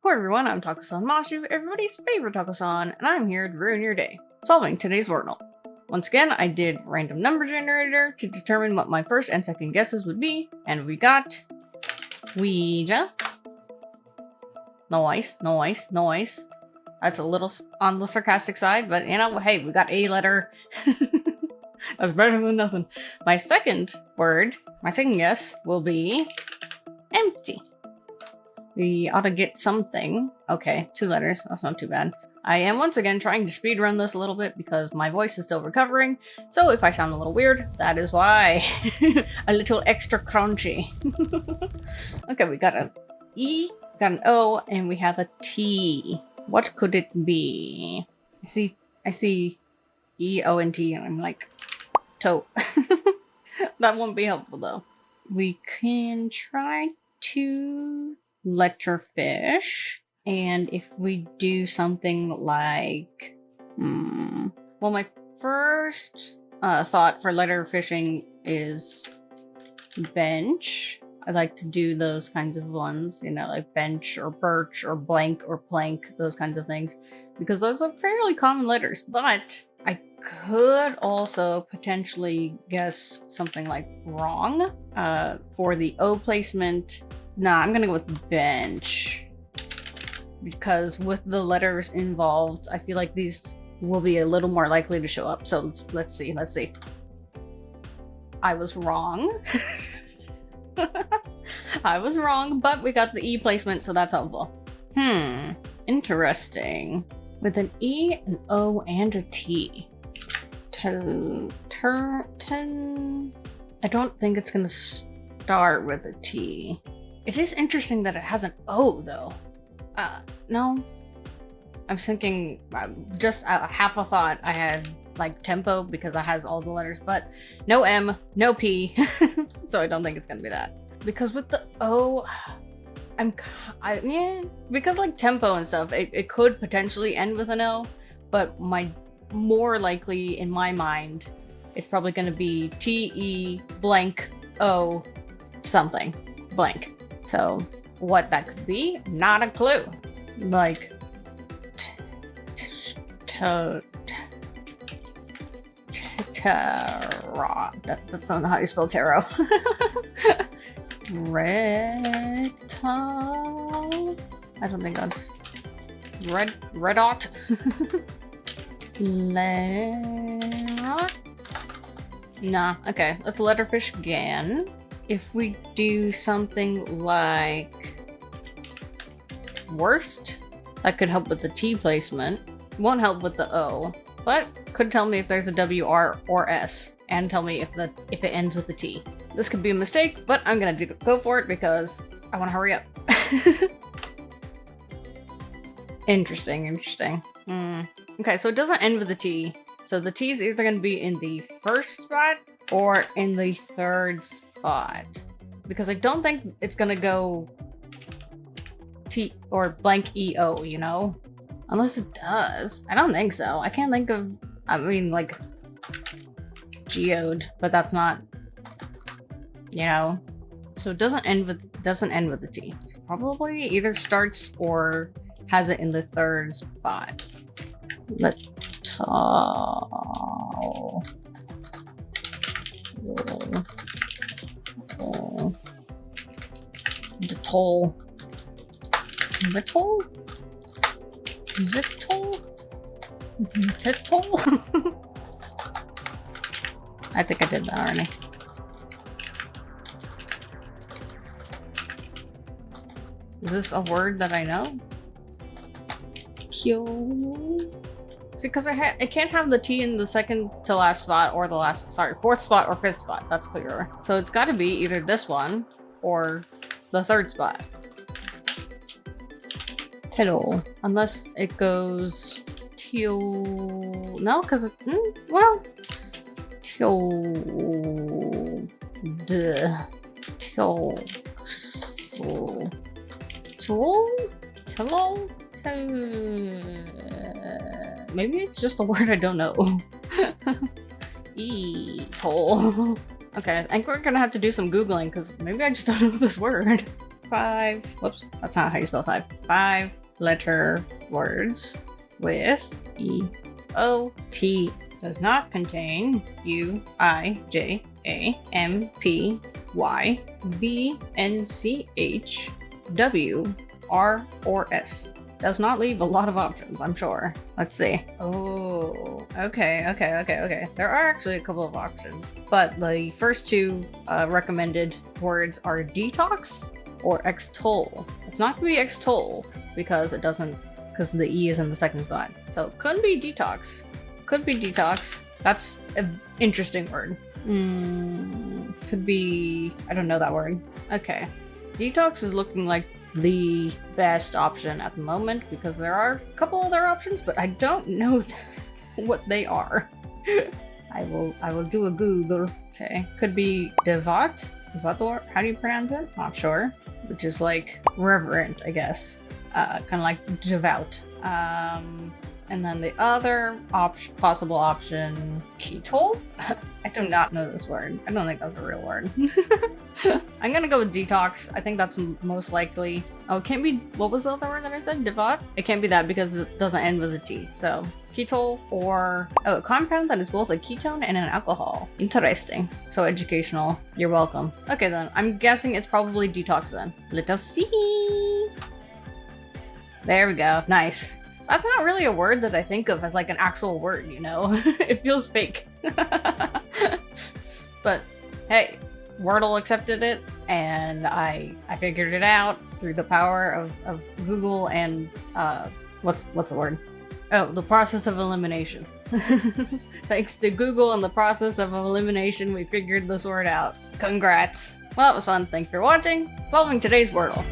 Hello everyone, I'm Taco-san Mashu, everybody's favorite Taco-san, and I'm here to ruin your day, solving today's Wordle. Once again, I did random number generator to determine what my first and second guesses would be, and we got Ouija. Nice. That's a little on the sarcastic side, but you know, hey, we got a letter. That's better than nothing. My second guess will be empty. We ought to get something. Okay, 2 letters. That's not too bad. I am once again trying to speedrun this a little bit because my voice is still recovering. So if I sound a little weird, that is why. A little extra crunchy. Okay, we got an E, got an O, and we have a T. What could it be? I see E, O, and T, and I'm like, toe. That won't be helpful though. We can try to letterfish, and if we do something like well, my first thought for letterfishing is bench. I like to do those kinds of ones, you know, like bench or birch or blank or plank, those kinds of things, because those are fairly common letters. But I could also potentially guess something like wrong for the O placement. Nah, I'm gonna go with bench, because with the letters involved, I feel like these will be a little more likely to show up. So let's see. I was wrong. I was wrong, but we got the E placement, so that's helpful. Interesting. With an E, an O, and a T. I don't think it's gonna start with a T. It is interesting that it has an O, though. No. I'm thinking, just half a thought I had, like, tempo, because it has all the letters, but no M, no P, so I don't think it's gonna be that. Because with the O, because, like, tempo and stuff, it could potentially end with an O, but more likely, in my mind, it's probably gonna be T-E blank O something blank. So what that could be, not a clue. Like tarot. That's not how you spell tarot. Retal. I don't think that's redot. Nah. Okay, let's letterfish again. If we do something like worst, that could help with the T placement. Won't help with the O, but could tell me if there's a W, R, or S, and tell me if it ends with the T. This could be a mistake, but I'm gonna go for it because I want to hurry up. Interesting. Okay, so it doesn't end with a T. So the T is either gonna be in the first spot or in the third spot, because I don't think it's gonna go T or blank EO, you know? Unless it does. I don't think so. I can't think of, like, geode, but that's not, you know? So it doesn't end with the T. So probably either starts or has it in the third spot. I think I did that already. Is this a word that I know? See, because I can't have the T in the second to last spot or fourth spot or fifth spot. That's clearer. So it's got to be either this one or the third spot. Tittle. Unless it goes teal. No, because it. Well. Teal. Duh. Teal. Tool? Maybe it's just a word I don't know. Toll. Okay, I think we're gonna have to do some Googling because maybe I just don't know this word. whoops, that's not how you spell 5. 5-letter words with E-O-T. Does not contain U-I-J-A-M-P-Y-B-N-C-H-W-R or S. Does not leave a lot of options, I'm sure. Let's see. Oh, okay. There are actually a couple of options, but the first two recommended words are detox or extol. It's not gonna be extol because it doesn't, because the E is in the second spot. So it could be detox. Could be detox. That's an interesting word. Could be, I don't know that word. Okay. Detox is looking like the best option at the moment because there are a couple other options, but I don't know what they are. I will do a Google. Okay. Could be devout. Is that the word? How do you pronounce it? Not sure. Which is like reverent, I guess. Kind of like devout. And then the other possible option, ketol? I do not know this word. I don't think that's a real word. I'm gonna go with detox. I think that's most likely. Oh, it can't be, what was the other word that I said? Devout? It can't be that because it doesn't end with a T. So, ketol or, oh, a compound that is both a ketone and an alcohol. Interesting. So educational. You're welcome. Okay then, I'm guessing it's probably detox then. Let us see. There we go. Nice. That's not really a word that I think of as like an actual word, you know? It feels fake. But hey, Wordle accepted it, and I figured it out through the power of Google and what's the word? Oh, the process of elimination. Thanks to Google and the process of elimination, we figured this word out. Congrats. Well, that was fun. Thanks for watching. Solving today's Wordle.